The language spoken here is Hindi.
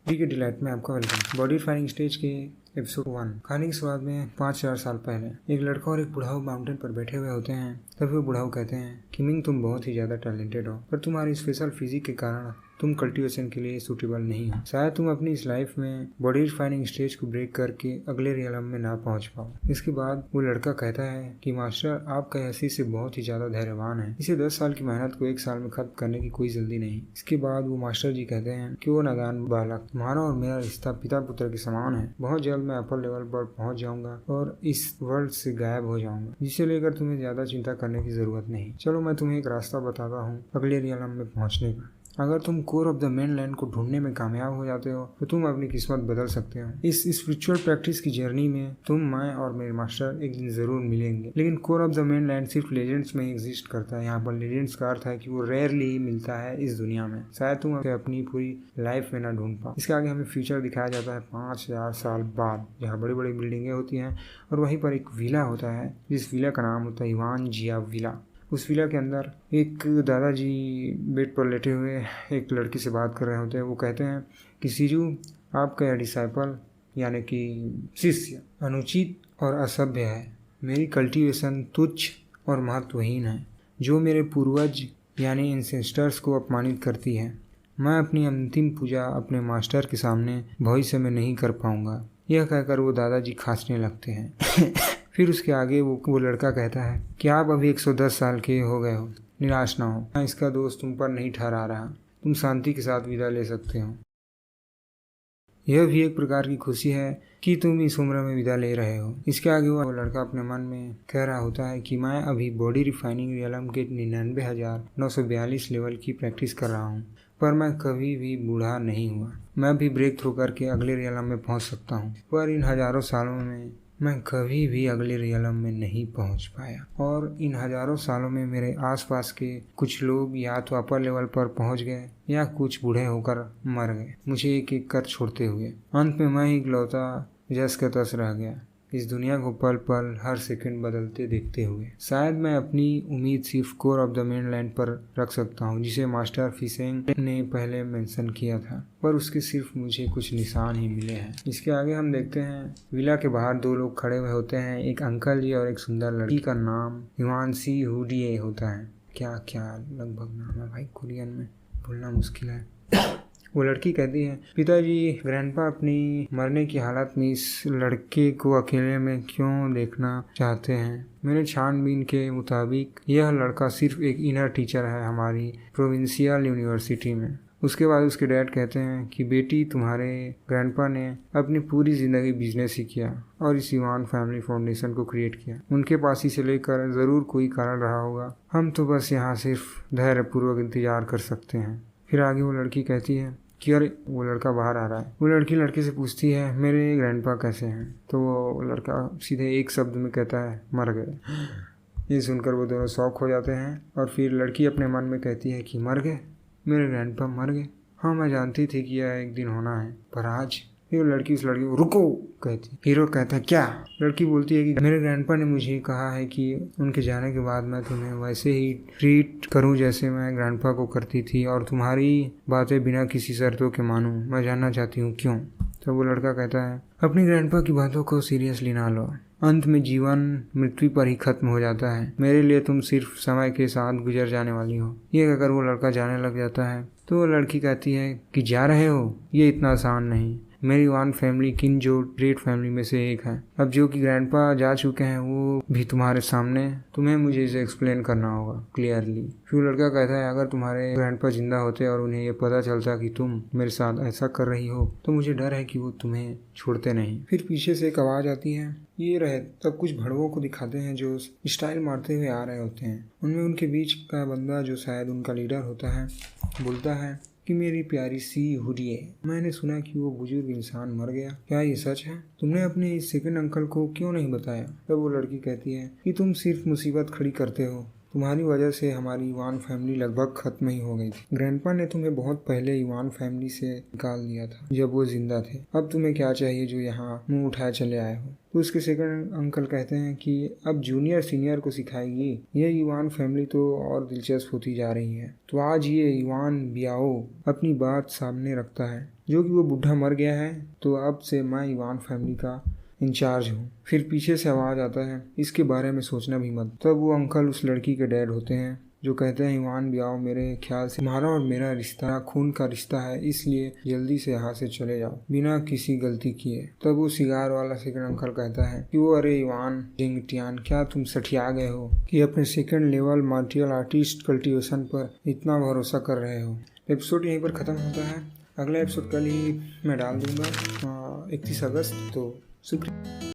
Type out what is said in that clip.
के डिलाइट में आपका वेलकम। बॉडी रिफाइनिंग स्टेज के एपिसोड 1। कहानी की शुरुआत में 5,000 साल पहले एक लड़का और एक बुढ़ाऊ माउंटेन पर बैठे हुए होते हैं। तभी वो बुढ़ाऊ कहते हैं कि मिंग, तुम बहुत ही ज्यादा टैलेंटेड हो, पर तुम्हारी स्पेशल फिजिक के कारण तुम कल्टीवेशन के लिए सूटेबल नहीं हो। शायद तुम अपनी इस लाइफ में बॉडी रिफाइनिंग स्टेज को ब्रेक करके अगले रियलम में ना पहुंच पाओ। इसके बाद वो लड़का कहता है कि मास्टर, आपका हैसियत से बहुत ही ज्यादा धैर्यवान है। इसे 10 साल की मेहनत को 1 साल में खत्म करने की कोई जल्दी नहीं। इसके बाद वो मास्टर जी कहते हैं कि वो नादान बालक, तुम्हारा और मेरा रिश्ता पिता पुत्र के समान है। बहुत जल्द मैं अपर लेवल पर पहुंच जाऊंगा और इस वर्ल्ड से गायब हो जाऊंगा, जिसे लेकर तुम्हें ज्यादा चिंता करने की जरूरत नहीं। चलो मैं तुम्हें एक रास्ता बताता हूँ अगले रियलम में पहुंचने का। अगर तुम कोर ऑफ द मेनलैंड को ढूंढने में कामयाब हो जाते हो तो तुम अपनी किस्मत बदल सकते हो। इस स्पिरिचुअल प्रैक्टिस की जर्नी में तुम, मैं और मेरे मास्टर एक दिन जरूर मिलेंगे। लेकिन कोर ऑफ द मेनलैंड सिर्फ लेजेंड्स में एग्जिस्ट करता है। यहाँ पर लेजेंड्स का अर्थ है कि वो रेयरली ही मिलता है इस दुनिया में। शायद तुम उसे अपनी पूरी लाइफ में ना ढूंढ पाओ। इसके आगे हमें फ्यूचर दिखाया जाता है 5,000 साल बाद, जहाँ बड़ी बड़ी बिल्डिंगें होती हैं और वहीं पर एक विला होता है जिस विला का नाम होता है इवान जिया विला। उस विला के अंदर एक दादाजी बेड पर लेटे हुए एक लड़की से बात कर रहे होते हैं। वो कहते हैं कि सीजू, आपका यह डिसाइपल यानी कि शिष्य अनुचित और असभ्य है। मेरी कल्टीवेशन तुच्छ और महत्वहीन है, जो मेरे पूर्वज यानी एंसेस्टर्स को अपमानित करती है। मैं अपनी अंतिम पूजा अपने मास्टर के सामने भविष्य में नहीं कर पाऊंगा। यह कहकर वो दादाजी खांसने लगते हैं। फिर उसके आगे वो लड़का कहता है कि आप अभी 110 साल के हो गए हो, निराश ना हो। मैं इसका दोष तुम पर नहीं ठहरा रहा। तुम शांति के साथ विदा ले सकते हो। यह भी एक प्रकार की खुशी है कि तुम इस उम्र में विदा ले रहे हो। इसके आगे वो लड़का अपने मन में कह रहा होता है कि मैं अभी बॉडी रिफाइनिंग रियलम के 99,942 लेवल की प्रैक्टिस कर रहा हूँ, पर मैं कभी भी बूढ़ा नहीं हुआ। मैं भी ब्रेक थ्रू करके अगले रियलम में पहुँच सकता हूँ, पर इन हजारों सालों में मैं कभी भी अगले रियलम में नहीं पहुंच पाया। और इन हजारों सालों में मेरे आसपास के कुछ लोग या तो अपर लेवल पर पहुंच गए या कुछ बूढ़े होकर मर गए, मुझे एक एक कर छोड़ते हुए। अंत में मैं ही इकलौता जस का तस रह गया, इस दुनिया को पल पल हर सेकंड बदलते देखते हुए। शायद मैं अपनी उम्मीद सिर्फ कोर ऑफ द मेनलैंड पर रख सकता हूँ, जिसे मास्टर फिसेंग ने पहले मेंशन किया था, पर उसके सिर्फ मुझे कुछ निशान ही मिले हैं। इसके आगे हम देखते हैं विला के बाहर 2 लोग खड़े हुए होते हैं, एक अंकल जी और एक सुंदर लड़की का नाम हिमांशी हुडिये होता है। क्या लगभग नाम है भाई, कोरियन में भूलना मुश्किल है। वो लड़की कहती है, पिताजी, ग्रैंडपा अपनी मरने की हालत में इस लड़के को अकेले में क्यों देखना चाहते हैं? मेरे छानबीन के मुताबिक यह लड़का सिर्फ एक इनर टीचर है हमारी प्रोविंशियल यूनिवर्सिटी में। उसके बाद उसके डैड कहते हैं कि बेटी, तुम्हारे ग्रैंडपा ने अपनी पूरी जिंदगी बिजनेस ही किया और इस इवान फैमिली फाउंडेशन को क्रिएट किया। उनके पास इसे लेकर जरूर कोई कारण रहा होगा। हम तो बस यहाँ सिर्फ धैर्यपूर्वक इंतजार कर सकते हैं। फिर आगे वो लड़की कहती है कि अरे, वो लड़का बाहर आ रहा है। वो लड़की लड़के से पूछती है, मेरे ग्रैंडपा कैसे हैं? तो वो लड़का सीधे एक शब्द में कहता है, मर गए। ये सुनकर वो दोनों शॉक हो जाते हैं और फिर लड़की अपने मन में कहती है कि मर गए, मेरे ग्रैंडपा मर गए। हाँ, मैं जानती थी कि यह एक दिन होना है, पर आज। फिर लड़की उस लड़की को रुको कहती। हीरो कहता है, क्या? लड़की बोलती है कि मेरे ग्रैंडपा ने मुझे कहा है कि उनके जाने के बाद मैं तुम्हें वैसे ही ट्रीट करूं जैसे मैं ग्रैंडपा को करती थी, और तुम्हारी बातें बिना किसी शर्तों के मानूं। मैं जानना चाहती हूँ क्यों? तो वो लड़का कहता है, अपनी ग्रैंडपा की बातों को सीरियसली ना लो। अंत में जीवन मृत्यु पर ही खत्म हो जाता है। मेरे लिए तुम सिर्फ समय के साथ गुजर जाने वाली हो। ये कहकर वो लड़का जाने लग जाता है। तो वो लड़की कहती है कि जा रहे हो? ये इतना आसान नहीं। मेरी वन फैमिली किन जो ग्रेट फैमिली में से एक है। अब जो कि ग्रैंडपा जा चुके हैं वो भी तुम्हारे सामने, तुम्हें मुझे इसे एक्सप्लेन करना होगा क्लियरली। फिर लड़का कहता है, अगर तुम्हारे ग्रैंडपा जिंदा होते और उन्हें ये पता चलता कि तुम मेरे साथ ऐसा कर रही हो, तो मुझे डर है कि वो तुम्हें छोड़ते नहीं। फिर पीछे से एक आवाज आती है, ये रहे। तब कुछ भड़वों को दिखाते हैं जो स्टाइल मारते हुए आ रहे होते हैं। उनमें उनके बीच का बंदा, जो शायद उनका लीडर होता है, बोलता है कि मेरी प्यारी सी हुडिये, मैंने सुना कि वो बुजुर्ग इंसान मर गया। क्या ये सच है? तुमने अपने इस सेकंड अंकल को क्यों नहीं बताया? तब वो लड़की कहती है कि तुम सिर्फ मुसीबत खड़ी करते हो, तुम्हारी वजह से हमारी इवान फैमिली लगभग खत्म ही हो गई थी। ग्रैंडपा ने तुम्हें बहुत पहले इवान फैमिली से निकाल दिया था जब वो जिंदा थे। अब तुम्हें क्या चाहिए जो यहाँ मुंह उठाए चले आए हो? तो उसके सेकंड अंकल कहते हैं कि अब जूनियर सीनियर को सिखाएगी। ये इवान फैमिली तो और दिलचस्प होती जा रही है। तो आज ये इवान बियाओ अपनी बात सामने रखता है जो कि वो बुढ़ा मर गया है, तो अब से मैं इवान फैमिली का इंचार्ज हूँ। फिर पीछे से आवाज आता है, इसके बारे में सोचना भी मत। तब वो अंकल उस लड़की के डैड होते हैं जो कहते हैं, इवान बियाओ मेरे ख्याल से तुम्हारा और मेरा रिश्ता खून का रिश्ता है, इसलिए जल्दी से यहाँ से चले जाओ बिना किसी गलती किए। तब वो सिगार वाला सेकंड अंकल कहता है कि वो अरे इवान जिंगटियान, क्या तुम सठिया गए हो कि अपने सेकंड लेवल मार्टियल आर्टिस्ट कल्टीवेशन पर इतना भरोसा कर रहे हो। एपिसोड यहीं पर खत्म होता है। अगला एपिसोड कल ही मैं डाल दूंगा 31 अगस्त। तो शुक्रिया।